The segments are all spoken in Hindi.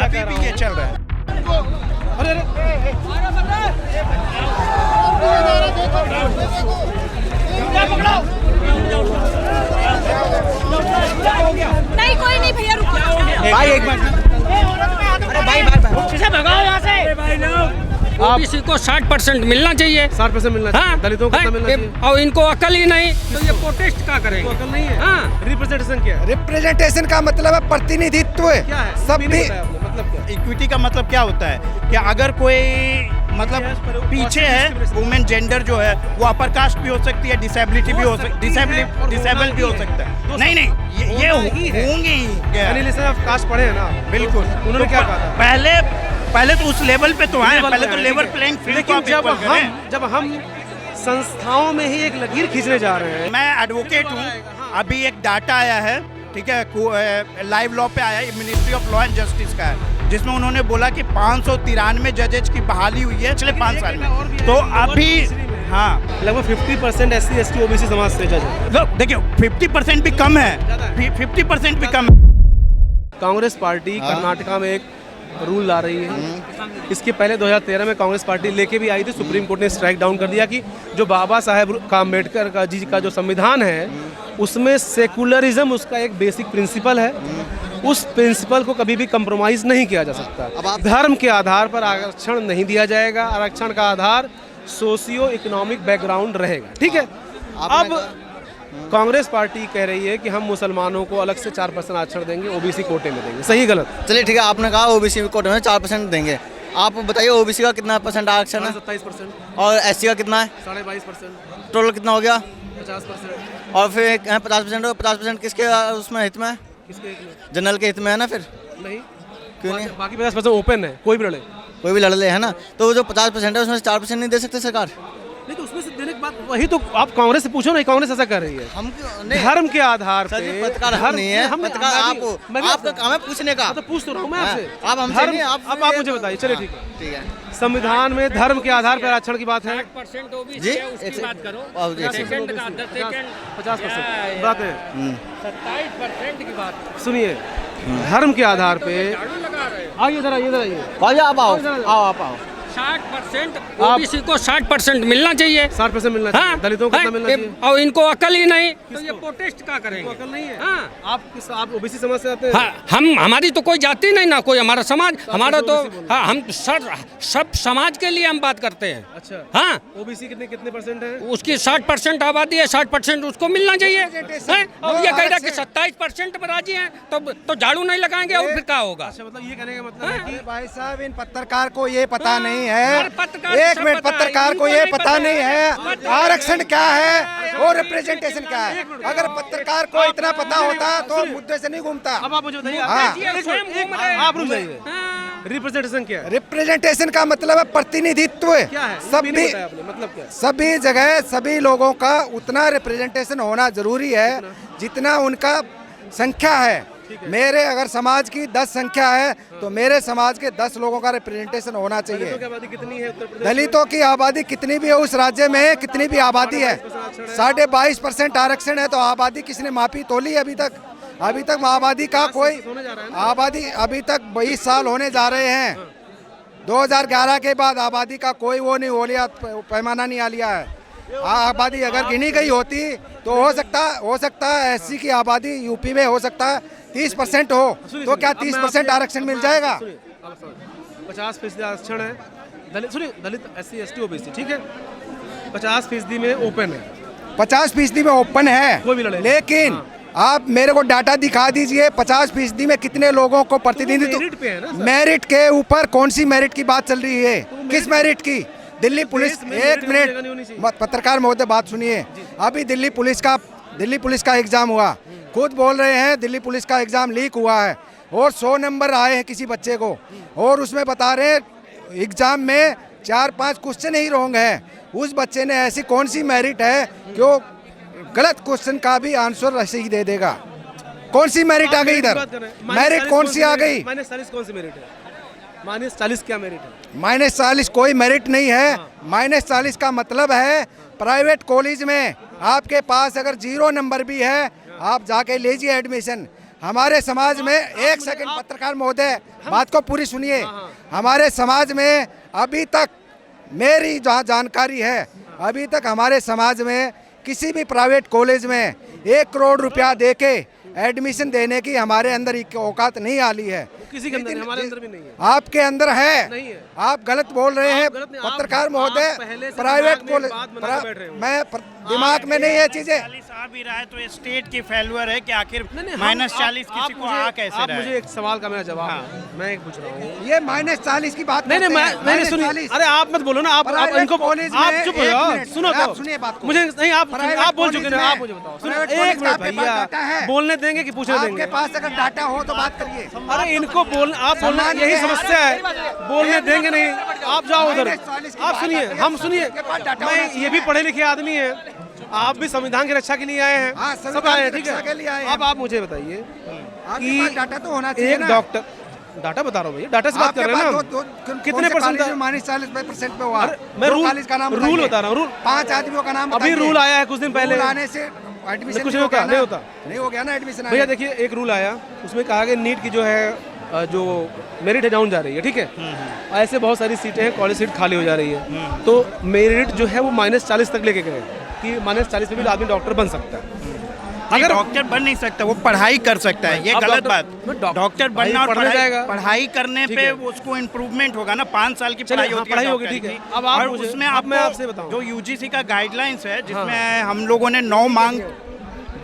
अभी भी ये चल रहा है। अरे नहीं कोई नहीं भैया रुको भाई एक मिनट, अरे भाई भगाओ यहाँ से। ओबीसी को 60% मिलना चाहिए। 60% मिलना चाहिए। हाँ, दलितों को कितना मिलना चाहिए? और इनको अकल ही नहीं तो ये प्रोटेस्ट क्या करेंगे? अकल नहीं है। हाँ। रिप्रेजेंटेशन क्या है? रिप्रेजेंटेशन का मतलब है प्रतिनिधित्व। क्या है? सब भी भी नहीं बताया आपने, मतलब क्या? इक्विटी का मतलब क्या होता है कि अगर कोई मतलब पीछे है वुमेन जेंडर जो है वो अपर कास्ट भी हो सकती है, डिसेबिलिटी भी हो सकती है, डिसेबल भी हो सकता है। नहीं नहीं ये होंगे ही। एनालिसिस ऑफ कास्ट पढ़े हैं ना? बिल्कुल। उन्होंने क्या कहा था? पहले तो उस लेवल पे तो आए, पहले तो लेवल प्लेइंग फील्ड को लेकिन आप equal करें। जब हम संस्थाओं में ही एक लकीर खींचने जा रहे हैं। मैं एडवोकेट हूँ। अभी एक डाटा आया है, ठीक है, लाइव लॉ पे आया है, ministry of law and justice का है, जिसमें उन्होंने बोला कि 593 जजेज की बहाली हुई है पिछले 5 साल में। तो अभी हाँ लगभग 50% SC ST OBC समाज से जज है। देखिए 50% भी कम है, 50% भी कम है। कांग्रेस पार्टी कर्नाटका में एक रूल ला रही है। इसके पहले 2013 में कांग्रेस पार्टी लेके भी आई थी, सुप्रीम कोर्ट ने स्ट्राइक डाउन कर दिया कि जो बाबा साहेब का अम्बेडकर का जी का जो संविधान है उसमें सेकुलरिज्म उसका एक बेसिक प्रिंसिपल है। उस प्रिंसिपल को कभी भी कंप्रोमाइज नहीं किया जा सकता। धर्म के आधार पर आरक्षण नहीं दिया जाएगा। आरक्षण का आधार सोशियो इकोनॉमिक बैकग्राउंड रहेगा। ठीक है। अब कांग्रेस पार्टी कह रही है कि हम मुसलमानों को अलग से 4% आरक्षण देंगे, ओबीसी कोटे में देंगे। सही गलत? चलिए ठीक है, आपने कहा ओबीसी कोटे में 4% देंगे। आप बताइए ओबीसी का कितना परसेंट आरक्षण है? 27% और एससी का कितना है? 22.5%, टोटल कितना हो गया? 50%। और फिर 50% और 50% किसके उसमें हित में है? किसके हित में? जनरल के हित में है ना? फिर नहीं, क्यों नहीं? बाकी 50% ओपन है, कोई भी लड़े। कोई भी लड़ ले, है ना? तो वो जो 50% है उसमें से 4% नहीं दे सकते सरकार? नहीं तो उसमें से देने के बाद वही तो आप कांग्रेस से पूछो ना, कांग्रेस ऐसा कर रही है। हम धर्म के आधार सर पे जी, पत्रकार हम नहीं है, पत्रकार आपका काम है पूछने का। तो पूछ तो रहा हूँ मैं आपसे। आप हमसे नहीं, अब आप मुझे बताइए। चलिए ठीक है। ठीक है। संविधान में धर्म के आधार पर आरक्षण की बात है। 60% ओबीसी जी, है, उसकी बात करो। और जी, सेकंड का 50% बात है। 27% की बात सुनिए, धर्म के आधार पे झाड़ू लगा रहे हो। आइए इधर आइए इधर आइए। आइए आप आओ आप आओ। 60% ओबीसी को 60% मिलना चाहिए। 60% मिलना चाहिए। हाँ, दलितों को कितना मिलना चाहिए? और इनको अकल ही नहीं तो ये प्रोटेस्ट क्या करेंगे? अकल नहीं है। हाँ। आप ओबीसी समाज से आते हैं? हाँ, हम हमारी तो कोई जाति नहीं ना कोई हमारा समाज, हमारा तो हाँ हम सब समाज के लिए हम बात करते हैं। अच्छा। हाँ, ओबीसी कितने परसेंट है? उसकी 60% आबादी है, 60% उसको मिलना चाहिए हैं? और ये कह रहा कि 27% पर राजी हैं तो झाड़ू नहीं लगाएंगे और फिर क्या होगा? अच्छा, मतलब ये कहने का मतलब है कि भाई साहब इन पत्रकार को ये पता नहीं है। अरे पत्रकार एक सब मिनट, पता है, पत्रकार को इनको ये नहीं पता पता नहीं है। है आरक्षण क्या है और रिप्रेजेंटेशन क्या है। अगर पत्रकार को इतना पता होता तो मुद्दे से नहीं घूमता। अब आप मुझे बताइए। हाँ। आप रुक जाइए। रिप्रेजेंटेशन क्या है? रिप्रेजेंटेशन का मतलब है प्रतिनिधित्व। क्या है? सब भी भी नहीं बताया आपने, मतलब क्या है? सभी जगह सभी लोगों का उतना रिप्रेजेंटेशन होना जरूरी है जितना उनका संख्या है। मेरे अगर समाज की 10 संख्या है तो मेरे समाज के 10 लोगों का रिप्रेजेंटेशन होना चाहिए। दलितों की आबादी कितनी है उत्तर प्रदेश? दलितों की आबादी कितनी भी है उस राज्य में, कितनी भी आबादी है, 22.5% आरक्षण है तो आबादी किसने मापी तोली? अभी तक आबादी का कोई आबादी अभी तक 22 साल होने जा रहे हैं। 2011 के बाद आबादी का कोई वो नहीं हो लिया, पैमाना नहीं आ लिया है। आबादी अगर गिनी गई होती तो हो सकता है SC की आबादी यूपी में हो सकता है 30% हो, तो क्या 30% आरक्षण मिल जाएगा? 50% आरक्षण है दलित SC ST OBC, ठीक है। 50% में ओपन है, 50% में ओपन है, कोई भी लड़े। लेकिन आप मेरे को डाटा दिखा दीजिए 50% में कितने लोगों को प्रतिनिधित्व। मेरिट पे है ना सर? मेरिट के ऊपर कौन सी मेरिट की बात चल रही है? किस मेरिट की? दिल्ली पुलिस, एक मिनट पत्रकार महोदय बात सुनिए। अभी दिल्ली पुलिस का एग्जाम हुआ, खुद बोल रहे हैं दिल्ली पुलिस का एग्जाम लीक हुआ है और 100 नंबर आए हैं किसी बच्चे को, और उसमें बता रहे हैं एग्जाम में 4-5 क्वेश्चन ही रॉन्ग है। उस बच्चे ने ऐसी कौन सी मेरिट है कि वो गलत क्वेश्चन का भी आंसर सही दे देगा? कौन सी मेरिट आ गई इधर? मेरिट कौन सी आ गई? -40 कौन सी मेरिट है? -40 क्या मेरिट है? -40 कोई मेरिट नहीं है। -40 का मतलब है प्राइवेट कॉलेज में आपके पास अगर 0 नंबर भी है आप जाके लीजिए एडमिशन। हमारे समाज में एक सेकंड पत्रकार महोदय बात को पूरी सुनिए। हमारे समाज में अभी तक मेरी जहाँ जानकारी है, अभी तक हमारे समाज में किसी भी प्राइवेट कॉलेज में 1 करोड़ रुपया देके एडमिशन देने की हमारे अंदर औकात नहीं आली है। किसी के अंदर, हमारे अंदर भी नहीं है। आपके अंदर है, नहीं है। आप गलत बोल रहे हैं गलत नहीं, पत्रकार आप महोदय। पहले से प्राइवेट दिमाग में कॉलेज बात बना के बैठ रहे हो। मैं दिमाग में नहीं है चीजें। आ भी रहा है तो स्टेट की फेल्यूर है कि आखिर नहीं, -40 किसी को आ कैसे आप रहा मुझे है। एक सवाल का मेरा जवाब है। मैं एक पूछ रहा हूँ, ये -40 की बात नहीं करते हैं, मैंने सुनी। -40। अरे आप मत बोलो ना, आप प्राइवेट इनको कॉलेज में आप चुप हो एक जाओ, मिनट, सुनो आप तो सुनिए बात को। मुझे नहीं, आप प्राइवेट बोल चुके कॉलेज हैं, में आप मुझे बताओ। सुनो प्राइवेट एक कॉलेज में मिनट आपके पास भैया, डाटा है? बोलने देंगे कि पूछने आपके देंगे? पास अगर डाटा हो तो बात करिए। अरे इनको बोल, आप बोलना, सम्मान यही है। समस्या है, बोलने देंगे नहीं। आप जाओ उधर, -40 की आप बात सुनिए, आती है, हम सुनिए। आपके पास डाटा होना मैं ये भी पढ़े लिखे आदमी है, आप भी संविधान की रक्षा के लिए आए हैं, हाँ, सब संविधान आए हैं, की ठीक रक्षा के लिए आए है। हैं। अब आप मुझे बताइए आपके पास डाटा तो होना चाहिए एक ना। डॉक्टर, डाटा बता रहा हूँ भैया, डाटा से बात कर रहे हैं ना, कितने परसेंट था? -40% पे हुआ। मैं दो कॉलेज का नाम रूल बता रहा हूँ, रूल 5 आदमियों का नाम अभी बताइए। रूल आया है कुछ दिन पहले। रूल आने से एडमिशन कुछ नहीं होता, नहीं हो गया ना एडमिशन। भैया देखिए, एक रूल आया, उसमें कहा गया नीट की जो है जो मेरिट है डाउन जा रही है, ठीक है। ऐसे बहुत सारी सीटें हैं, कॉलेज सीट खाली हो जा रही है, तो मेरिट जो है वो -40 तक लेके गए कि -40 में भी आदमी डॉक्टर बन सकता है। अगर डॉक्टर बन नहीं सकता, वो पढ़ाई कर सकता है, ये अब गलत डॉक्टर- बात। डॉक्टर बनना और पढ़ने जाएगा। पढ़ाई करने ठीक पे है। उसको इम्प्रूवमेंट होगा ना। 5 साल की चलिए, पढ़ाई हाँ, होती है पढ़ाई होगी, डॉक्टर ठीक है। की। अब आप और मुझे- उसमें अब मैं आपको आपसे बताऊं। जो यूजीसी का गाइडलाइंस है, जिसमें हम लोगों ने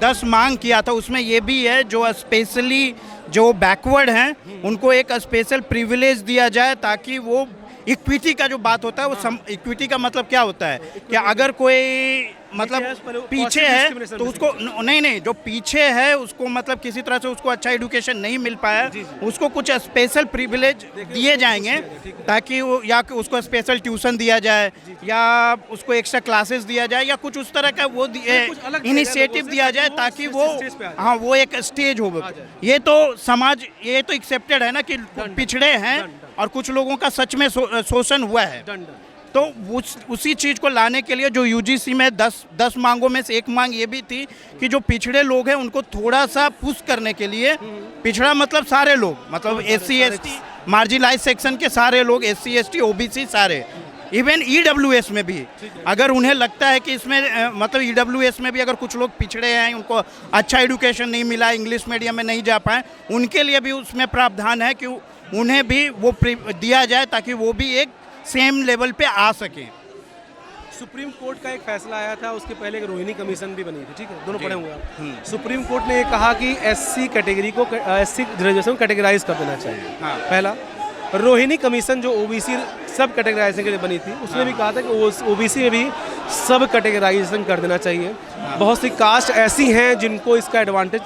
10 मांग किया था, उसमें ये भी है जो स्पेशली जो बैकवर्ड हैं उनको एक स्पेशल प्रिविलेज दिया जाए, ताकि वो इक्विटी का जो बात होता है वो इक्विटी का मतलब क्या होता है कि अगर कोई मतलब पीछे है तो उसको नहीं जो पीछे है उसको मतलब किसी तरह से उसको अच्छा एजुकेशन नहीं मिल पाया, उसको कुछ स्पेशल प्रिविलेज दिए जाएंगे, ताकि वो या उसको स्पेशल ट्यूशन दिया जाए या उसको एक्स्ट्रा क्लासेस दिया जाए या कुछ उस तरह का वो इनिशिएटिव दिया जाए, ताकि वो हाँ वो एक स्टेज हो। ये तो समाज, ये तो एक्सेप्टेड है ना कि पिछड़े हैं और कुछ लोगों का सच में शोषण हुआ है। तो उसी चीज़ को लाने के लिए जो यूजीसी में 10 मांगों में से एक मांग ये भी थी कि जो पिछड़े लोग हैं उनको थोड़ा सा पुश करने के लिए, पिछड़ा मतलब सारे लोग, मतलब SC ST मार्जिनलाइज सेक्शन के सारे लोग, SC ST OBC सारे, इवन EWS में भी अगर उन्हें लगता है कि इसमें मतलब EWS में भी अगर कुछ लोग पिछड़े हैं, उनको अच्छा एजुकेशन नहीं मिला, इंग्लिश मीडियम में नहीं जा पाए, उनके लिए भी उसमें प्रावधान है कि उन्हें भी वो दिया जाए ताकि वो भी एक सेम लेवल पे आ सकें। सुप्रीम कोर्ट का एक फैसला आया था, उसके पहले एक रोहिणी कमीशन भी बनी थी, ठीक है, दोनों पढ़े होंगे आप। सुप्रीम कोर्ट ने ये कहा कि SC कैटेगरी को SC रिजर्वेशन कैटेगराइज कर देना चाहिए। हाँ। पहला रोहिणी कमीशन जो OBC सब कैटेगराइजेशन के लिए बनी थी, उसने भी कहा था कि OBC में भी सब कैटेगराइजेशन कर देना चाहिए। बहुत सी कास्ट ऐसी हैं जिनको इसका एडवांटेज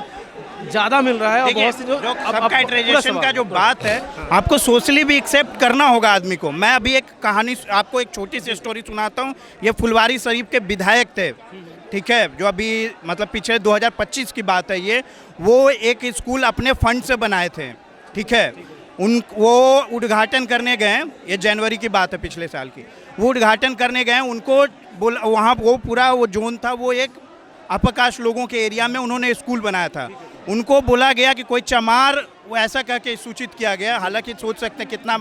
ज़्यादा मिल रहा है, और बहुत सी जो सबकाइट्राइजेशन का जो बात है आपको सोशली भी एक्सेप्ट करना होगा आदमी को। मैं अभी एक कहानी, आपको एक छोटी सी स्टोरी सुनाता हूँ। ये फुलवारी शरीफ के विधायक थे, ठीक है, जो अभी मतलब पिछले 2025 की बात है ये, वो एक स्कूल अपने फंड से बनाए थे, ठीक है। वो उद्घाटन करने गए, ये जनवरी की बात है पिछले साल की, वो उद्घाटन करने गए, उनको बोला वहाँ वो पूरा वो जोन था, वो एक अपकाश लोगों के एरिया में उन्होंने स्कूल बनाया था। उनको बोला गया कि कोई चमार, वो ऐसा कह के सूचित किया गया, हालांकि सोच सकते हैं कितना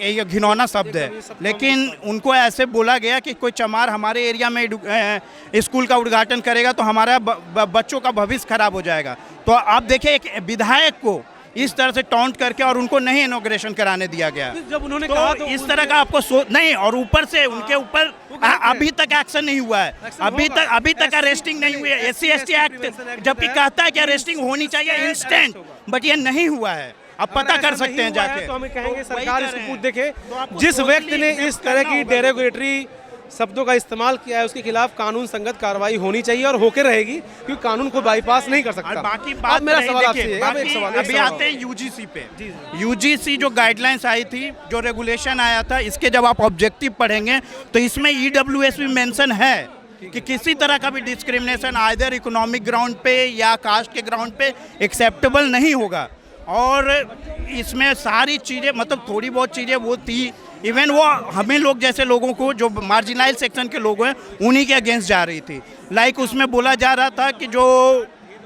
ये घिनौना शब्द है, लेकिन उनको ऐसे बोला गया कि कोई चमार हमारे एरिया में स्कूल का उद्घाटन करेगा तो हमारा बच्चों का भविष्य खराब हो जाएगा। तो आप देखिए एक विधायक को इस तरह से टॉन्ट करके और उनको नहीं इनॉग्रेशन कराने दिया गया। जब उन्होंने तो कहा तो इस तरह का आपको नहीं, और ऊपर से उनके ऊपर अभी तक एक्शन नहीं हुआ है, अभी तक अरेस्टिंग नहीं हुई है। SC ST एक्ट जबकि कहता है कि अरेस्टिंग होनी चाहिए इंस्टेंट, बट ये नहीं हुआ है। आप पता कर सकते हैं जाके। तो हमें कहेंगे सरकार इसको पूछ देखे, जिस व्यक्ति ने इस तरह की डेरोगेटरी शब्दों का इस्तेमाल किया है उसके खिलाफ कानून संगत कार्रवाई होनी चाहिए और होकर रहेगी, क्योंकि कानून को बाईपास नहीं कर सकता। बाकी बात मेरा सवाल आपसे है, अभी आते हैं यूजीसी पे। यूजीसी जो गाइडलाइंस आई थी, जो रेगुलेशन आया था, इसके जब आप ऑब्जेक्टिव पढ़ेंगे तो इसमें EWS भी मेंशन है कि किसी तरह का भी डिस्क्रिमिनेशन आइदर इकोनॉमिक ग्राउंड पे या कास्ट के ग्राउंड पे एक्सेप्टेबल नहीं होगा। और इसमें सारी चीज़ें, मतलब थोड़ी बहुत चीज़ें वो थी, इवन वो हमें लोग जैसे लोगों को जो मार्जिनलाइज सेक्शन के लोग हैं उन्हीं के अगेंस्ट जा रही थी। लाइक उसमें बोला जा रहा था कि जो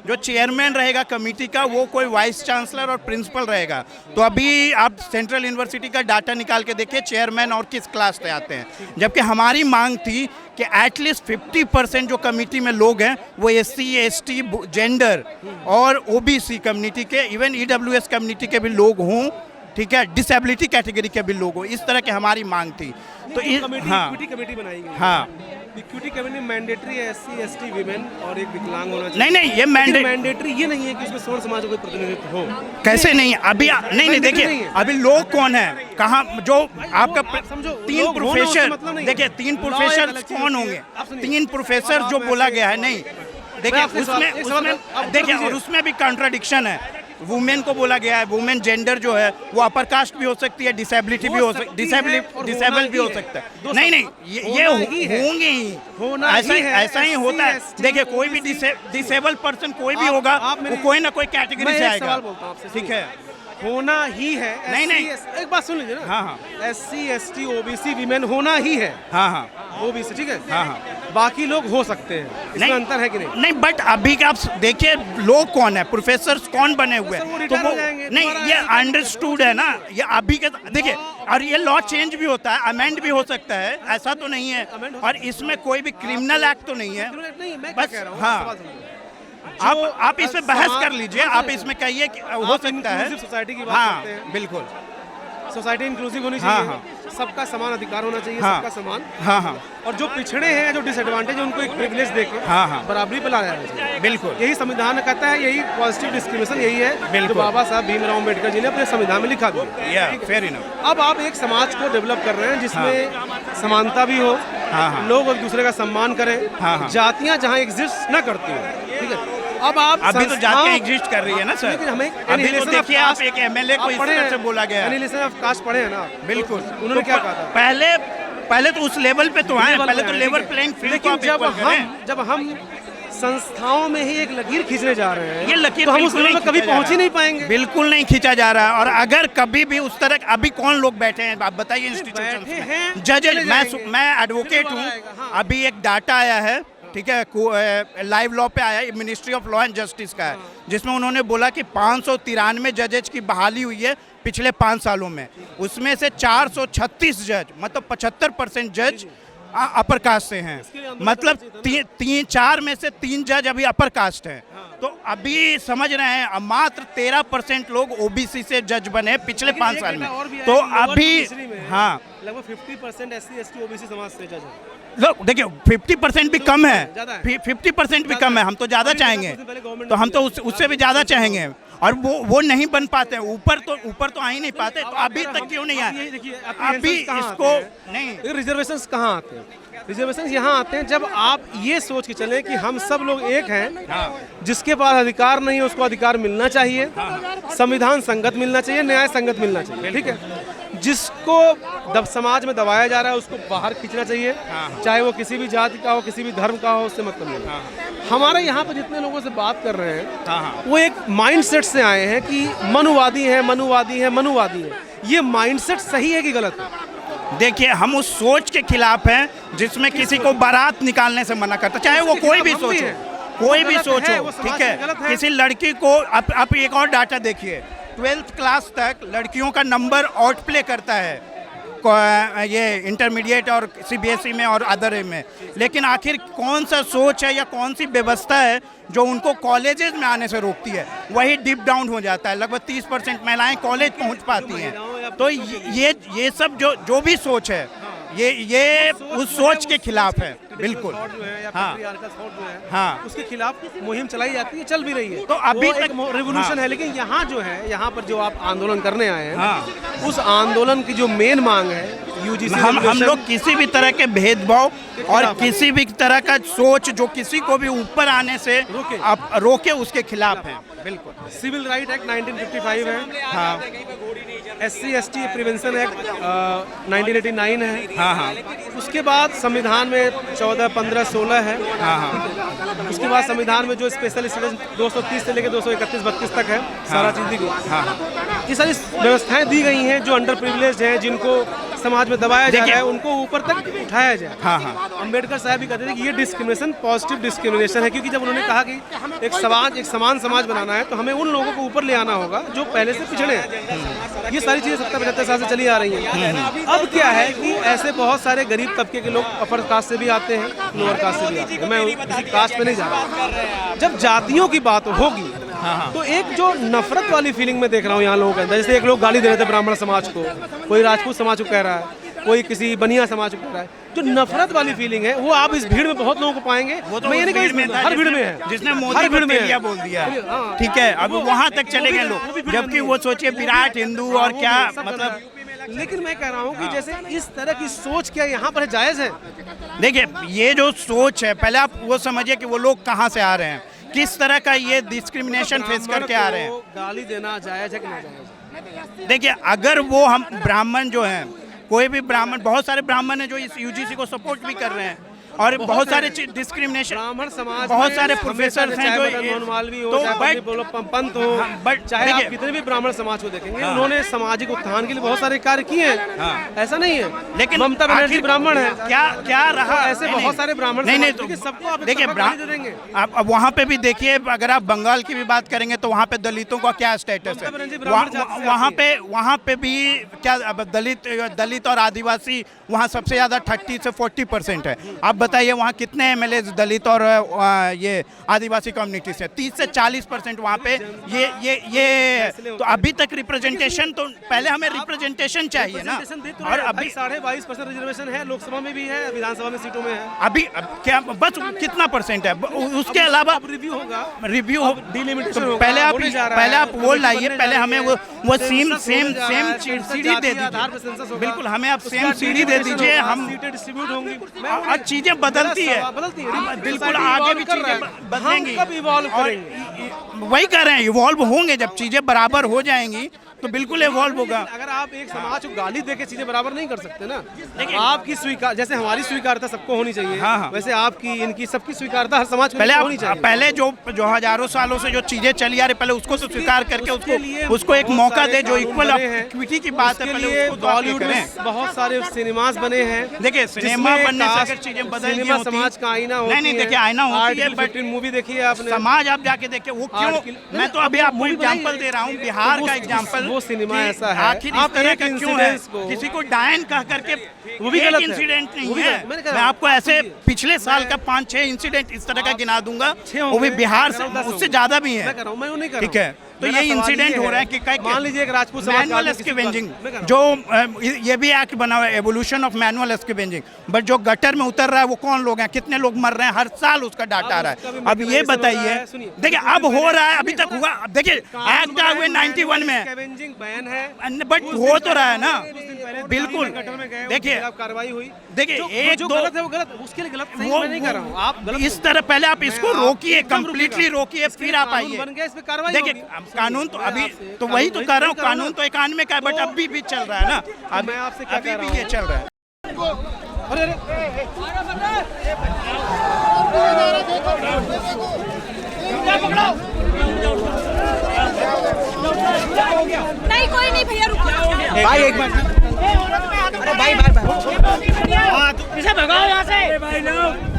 जो चेयरमैन रहेगा कमेटी का वो कोई वाइस चांसलर और प्रिंसिपल रहेगा। तो अभी आप सेंट्रल यूनिवर्सिटी का डाटा निकाल के देखिए चेयरमैन और किस क्लास से आते हैं, जबकि हमारी मांग थी कि एटलीस्ट 50% जो कमेटी में लोग हैं वो SC ST जेंडर और OBC कम्युनिटी के, इवन EWS कम्युनिटी के भी लोग हों, ठीक है, डिसेबिलिटी कैटेगरी के भी लोग हों, इस तरह की हमारी मांग थी। तो इक्विटी कमेटी बनाई गई। हाँ, इक्विटी कमेटी मैंडेटरी है SC ST विमेन और एक विकलांग होना चाहिए। नहीं ये मैंडेटरी ये नहीं है कि उसमें स्वर्ण समाज का कोई प्रतिनिधित्व हो। कैसे नहीं? अभी नहीं देखिए अभी लोग कौन है, कहाँ जो आपका समझो, तीन प्रोफेसर, देखिए 3 प्रोफेसर कौन होंगे? 3 प्रोफेसर जो बोला गया है, नहीं देखिए उसमें देखिए, और उसमें भी कॉन्ट्राडिक्शन है। वुमेन को बोला गया है, वुमेन जेंडर जो है वो अपर कास्ट भी हो सकती है, डिसेबिलिटी भी हो सकती, डिसेबल भी हो सकता है। नहीं ये होंगे ही, ऐसा ही होता है। देखिए कोई भी डिसेबल पर्सन कोई भी होगा वो कोई ना कोई कैटेगरी से आएगा, ठीक है, होना ही है। नहीं एक बात सुन लीजिए ना। हाँ SC ST OBC विमेन होना ही है। हाँ OBC ठीक है। हाँ बाकी लोग हो सकते हैं, इसमें अंतर है कि नहीं? बट अभी का आप देखिए लोग कौन है, प्रोफेसर कौन बने हुए हैं, तो वो नहीं, ये अंडरस्टूड है ना, ये अभी के देखिए, और ये लॉ चेंज भी होता है, अमेंड भी हो सकता है, ऐसा तो नहीं है, और इसमें कोई भी क्रिमिनल एक्ट तो नहीं है। बस हाँ, आप इस पे बहस कर लीजिए, आप इसमें कहिए कि हो सकता है सोसाइटी की बात हाँ करते हैं। बिल्कुल, सोसाइटी इंक्लूसिव होनी चाहिए, सबका समान अधिकार होना चाहिए, सबका समान। हाँ और जो पिछड़े हैं, जो डिसएडवांटेज है, उनको एक प्रिविलेज देके बराबरी पे लाया जाना चाहिए। बिल्कुल, यही संविधान कहता है, यही पॉजिटिव डिस्क्रिमिनेशन यही है जो बाबा साहब भीमराव अम्बेडकर जी ने अपने संविधान में लिखा दिया। Fair enough. अब आप एक समाज को डेवलप कर रहे हैं जिसमें समानता भी हो, लोग एक दूसरे का सम्मान करें, जातियां जहाँ एग्जिस्ट न करती हो, ठीक है। अब आप अभी तो जातियां एग्जिस्ट कर रही है ना सर, हमें अभी तो देखिए आप एक MLA को इस तरह से बोला गया है। एनिहिलेशन ऑफ कास्ट पढ़े हैं ना? बिल्कुल, उन्होंने क्या कहा था? पहले तो उस लेवल पे तो आए, पहले तो लेवल प्लेइंग फील्ड को जब हम संस्थाओं में ही एक लकीर खींचने जा रहे हैं, ये लकीर तो हम उस लेवल में कभी पहुंच ही नहीं पाएंगे। बिल्कुल नहीं खींचा जा रहा है। और अगर कभी भी उस तरह, अभी कौन लोग बैठे हैं आप बताइए इंस्टीट्यूशन में? जजेस, मैं एडवोकेट हूँ, अभी एक डाटा आया है, ठीक है, लाइव लॉ पे आया है, ministry of law and justice का है, जिसमें उन्होंने बोला कि 593 जजेज की बहाली हुई है पिछले 5 सालों में, उसमें से 436 जज, मतलब 75% जज अपर कास्ट से हैं, मतलब 4 में से 3 जज अभी अपर कास्ट हैं। तो अभी समझ रहे हैं मात्र 13% लोग OBC से जज बने पिछले 5 साल में। तो अभी हाँ लगभग 50% SC ST OBC समाज से जज है। लोग देखिए 50% भी कम है, 50% भी कम है, हम तो ज़्यादा चाहेंगे, तो हम तो उससे भी ज़्यादा चाहेंगे, और वो नहीं बन पाते हैं, ऊपर तो आ ही नहीं पाते। तो अभी तक क्यों नहीं आए? अभी इसको नहीं, रिजर्वेशंस कहाँ आते हैं? रिजर्वेशंस यहाँ आते हैं जब आप ये सोच के चलें कि हम सब लोग एक हैं, जिसके पास अधिकार नहीं है उसको अधिकार मिलना चाहिए, संविधान संगत मिलना चाहिए, न्याय संगत मिलना चाहिए, ठीक है। जिसको समाज में दबाया जा रहा है उसको बाहर खींचना चाहिए, चाहे वो किसी भी जाति का हो, किसी भी धर्म का हो, उससे मतलब नहीं। हमारे यहाँ पर जितने लोगों से बात कर रहे हैं वो एक माइंडसेट से आए हैं कि मनुवादी है। ये माइंडसेट सही है कि गलत है? देखिए हम उस सोच के खिलाफ हैं जिसमें किसी को बारात निकालने से मना करता, चाहे वो कोई भी सोच हो, कोई भी सोच हो, ठीक है। किसी लड़की को आप एक और डाटा देखिए, 12th क्लास तक लड़कियों का नंबर आउट प्ले करता है ये इंटरमीडिएट और CBSE में और अदर में, लेकिन आखिर कौन सा सोच है या कौन सी व्यवस्था है जो उनको कॉलेजेस में आने से रोकती है? वही डिप डाउन हो जाता है, लगभग 30% महिलाएं कॉलेज पहुंच पाती हैं। तो ये सब जो भी सोच है ये उस सोच के खिलाफ है, बिल्कुल। हाँ, उसके खिलाफ मुहिम चलाई जाती है, चल भी रही है। तो अभी तक रेवोल्यूशन है, लेकिन यहाँ जो है, यहाँ पर जो आप आंदोलन करने आए हैं, उस आंदोलन की जो मेन मांग है UGC, हम लोग किसी भी तरह के भेदभाव और किसी भी तरह का सोच जो किसी को भी ऊपर आने से रोके उसके खिलाफ है, बिल्कुल। सिविल राइट एक्ट 1955 है, हाँ। SC ST प्रिवेंशन एक्ट 1989 है, हाँ। उसके बाद संविधान में 14, 15, 16 है, हाँ। उसके बाद संविधान में जो स्पेशल स्टेटस 230 से लेकर 231, 32 तक है, सारा चीज दी गई। ये सारी व्यवस्थाएं दी गई हैं जो अंडर प्रिविलेज हैं, जिनको समाज में दबाया जा रहा है, उनको ऊपर तक उठाया जाए। हाँ। अम्बेडकर साहब भी कहते थे कि ये डिस्क्रिमिनेशन पॉजिटिव डिस्क्रिमिनेशन है, क्योंकि जब उन्होंने कहा कि एक समान समाज बनाना है तो हमें उन लोगों को ऊपर ले आना होगा जो पहले से पिछड़े हैं। ये सारी चीज़ें 70-75 साल से चली आ रही हैं। अब क्या है कि ऐसे बहुत सारे गरीब तबके के लोग अपर कास्ट से भी आते हैं, लोअर कास्ट से भी आते हैं। मैं किसी कास्ट में नहीं जा रहा। जब जातियों की बात होगी तो एक जो नफरत वाली फीलिंग में देख रहा हूँ यहाँ लोगों के अंदर, जैसे एक लोग गाली दे रहे थे ब्राह्मण समाज को, कोई राजपूत समाज को कह रहा है, कोई किसी बनिया समाज को कह रहा है, जो नफरत वाली फीलिंग है वो आप इस भीड़ में बहुत लोगों को पाएंगे। वो तो मैं ये नहीं कहूँ हर भीड़ में है, जिसने मोदी को तेलिया बोल दिया, ठीक है, अब वहाँ तक चले गए लोग, जबकि वो सोचिए विराट हिंदू और क्या मतलब। लेकिन मैं कह रहा हूँ कि जैसे इस तरह की सोच क्या यहाँ पर जायज़ है? देखिए ये जो सोच है, पहले आप वो समझिए कि वो लोग कहाँ से आ रहे हैं, किस तरह का ये डिस्क्रिमिनेशन फेस करके आ रहे हैं। गाली देना जायज़ है कि नहीं जायज़? देखिए अगर वो हम ब्राह्मण जो हैं, कोई भी ब्राह्मण, बहुत सारे ब्राह्मण हैं जो इस यूजीसी को सपोर्ट भी कर रहे हैं, और बहुत सारे डिस्क्रिमिनेशन, ब्राह्मण समाज, बहुत सारे प्रोफेसर हैं जो मालवी हो, तो पंत हो, बट चाहे आप कितने भी ब्राह्मण समाज को देखेंगे, उन्होंने सामाजिक उत्थान के लिए बहुत सारे कार्य किए हैं, ऐसा नहीं है। लेकिन ममता बनर्जी ब्राह्मण है, क्या रहा ऐसे बहुत सारे ब्राह्मण नहीं तो सबको आप देखिए देंगे। आप वहाँ पे भी देखिए, अगर आप बंगाल की भी बात करेंगे तो वहाँ पे दलितों का क्या स्टेटस है, वहाँ पे भी क्या दलित और आदिवासी वहाँ सबसे ज्यादा 30 से 40% है। आप बताइए वहाँ कितने एमएलए दलित और ये आदिवासी कम्युनिटी से, 30 से 40% वहाँ पे ये तो अभी तक रिप्रेजेंटेशन, तो पहले हमें रिप्रेजेंटेशन चाहिए ना, और अभी 22.5% रिजर्वेशन है, लोकसभा में भी है, विधानसभा में सीटों में है। अभी क्या बस कितना परसेंट है, उसके अलावा रिव्यू होगा, रिव्यू डिलिमिटेशन होगा। पहले आप वो लाइए, पहले हमें वो सेम सीढ़ी दे दीजिए, बिल्कुल हमें आप सेम सीढ़ी दे दीजिए, हम सीटें डिस्ट्रीब्यूट होंगी और चीजें बदलती है, बिल्कुल आगे भी चीजें बदलेंगी, वही कर रहे हैं, इवॉल्व होंगे, जब चीजें बराबर हो जाएंगी तो बिल्कुल इवॉल्व होगा। अगर आप एक समाज को गाली देके चीजें बराबर नहीं कर सकते ना, आपकी स्वीकार, जैसे हमारी स्वीकारता सबको होनी चाहिए, हाँ। वैसे आपकी, इनकी, सबकी स्वीकारता हर समाज को होनी चाहिए। पहले जो हजारों सालों से जो चीजें चली आ रही, पहले उसको तो स्वीकार करके उसको एक मौका दे, जो इक्वल इक्विटी की बात है, पहले उसको बॉलीवुड में बहुत सारे सिनेमाज बने हैं। देखिए सिनेमा बनने से अगर चीजें बदल गई होती, समाज का आईना होती है। नहीं देखिए आईना होती है, बट मूवी देखिए आपने, समाज आप जाके देखिए वो क्यों, मैं तो अभी आपको एग्जांपल दे रहा हूँ, बिहार का एग्जांपल, वो सिनेमा ऐसा है, आखिर इस तरह का क्यों है, किसी को डायन कह करके, वो भी गलत इंसिडेंट नहीं है। मैं आपको ऐसे पिछले साल का 5-6 इंसिडेंट इस तरह का गिना दूंगा, वो भी बिहार से, उससे ज्यादा भी है, ठीक है। तो ये इंसिडेंट हो रहा है कि मान लीजिए एक राजपूत मैनुअल एस्केवेंजिंग, जो ये भी एक्ट बना हुआ है, एवोल्यूशन ऑफ मैनुअल एस्केवेंजिंग, बट जो गटर में उतर रहा है वो कौन लोग हैं, कितने लोग मर रहे हैं, हर साल उसका डाटा आ रहा है। अब ये बताइए, देखिए अब हो रहा है, अभी तक हुआ, देखिए एक्ट हुए 91 में, बट हो तो रहा है ना, बिल्कुल। देखिए कार्रवाई हुई, देखिए एक जो दो गलत है वो गलत, उसके लिए गलत नहीं, मैं नहीं कर रहा हूँ, आप गलत इस तरह पहले आप इसको रोकिए, कंप्लीटली रोकिए, फिर आप आइए। बन गया, इस पे कार्रवाई देखिए कानून तो अभी तो वही तो कर रहा हूँ, कानून तो 91 का है, बट अभी भी चल रहा है ना, मैं आपसे क्या अभी भी ये चल रहा है। नहीं कोई नहीं भैया रुको, भाई एक मिनट, भाई पीछे भगाओ यहाँ से।